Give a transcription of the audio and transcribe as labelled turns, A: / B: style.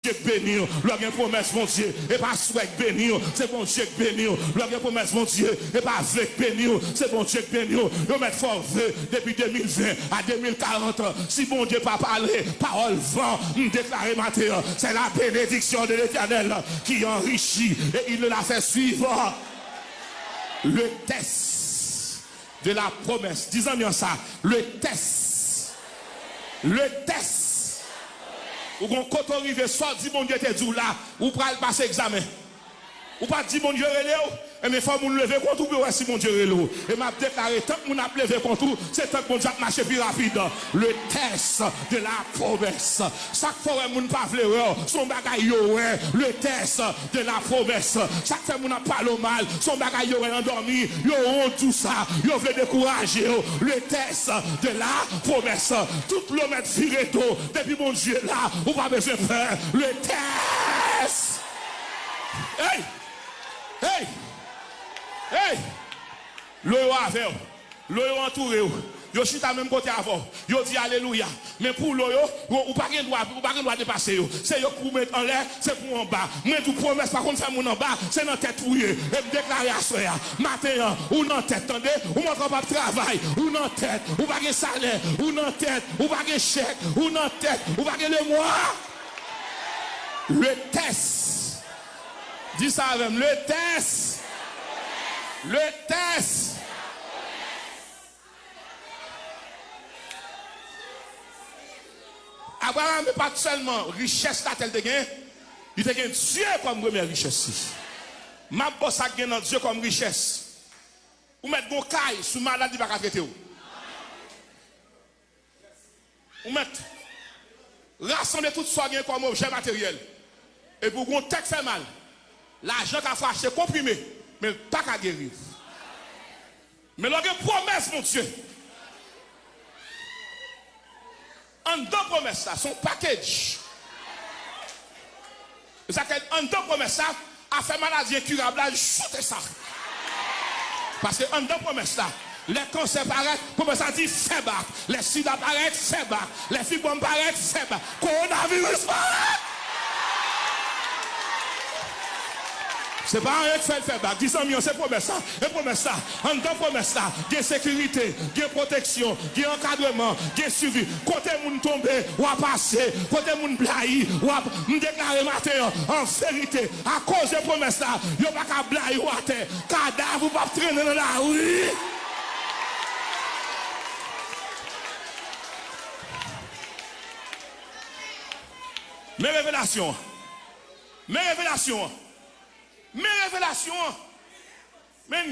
A: Dieu béni, l'homme promesse mon Dieu, et pas souhait béni, c'est bon Dieu béni, l'homme promesse mon Dieu, et pas avec béni, c'est bon Dieu béni, nous mettons fort depuis 2020 à 2040, si bon Dieu pas parlé, parole vent, déclaré matin, c'est la bénédiction de l'Éternel qui enrichit et il l'a fait suivre le test de la promesse. Disons bien ça, le test. Ou quand on arrive, soit dit mon Dieu te dit là, ou pral passer examen. Ou pas dit mon Dieu relève, et mais faut nous lever contre ou si mon Dieu relève. Et m'a déclaré tant que mon a levé contre c'est tant que mon Dieu a marché plus rapide. Le test de la promesse. Chaque fois que mon pas vleur, son bagay yo le test de la promesse. Chaque fois que mon a parlé mal, son bagay yo endormi, yo honte tout ça, yo veut décourager le test de la promesse. Tout le mettre viré d'eau depuis mon Dieu là, ou pas besoin de faire le test. Hey! Hey! Hey! L'eau avec l'eau entouré, yo chita même côté avant, yo dit alléluia. Mais pour l'eau, ou pas de droit dépasser. C'est yo pour mettre en l'air, c'est pour en bas. Mais tout promesse, par contre, c'est mon en bas, c'est dans tête ouillée. Et me déclarer à soya. Matin, ou dans tête, attendez, ou montre pas de travail, ou dans tête, ou pas de salaire, ou dans tête, ou pas de chèque, ou dans tête, ou pas de le mois. Le test. Dis ça avec le test. Le test. Abraham n'est pas seulement richesse là tel de gain, il te gagne Dieu comme première richesse. Ma bosse a gagné Dieu comme richesse. Ou mettre bon caille sous maladie pas traiter ou. Ou mettre rassembler tout ça gain comme objet matériel. Et pour qu'on tête fait mal. L'argent qu'a fait acheter comprimé, mais pas qu'à guérir. Mais l'on a une promesse, mon Dieu. En deux promesses, son package. Et ça en deux promesses, a fait maladie incurable, shoot ça. Parce que en deux promesses, les cancers paraissent, comme ça dit, faibles. Les sida paraissent faibles. Les fibromes paraissent faibles. Coronavirus paraît. C'est pas un qui fait le faire bac. 10 millions, c'est promesse ça. Et promesse ça. En deux promesses ça. Il y a sécurité, il y a protection, il y a encadrement, il y a suivi. Côté moun tomber, ou à passer. Côté moun blayi, ou à me déclarer matin. En vérité, à cause de promesse ça, il n'y a pas qu'à blayi ou à terre. Cadavre ou pas traîner dans la rue. Mes révélations. Mes révélations.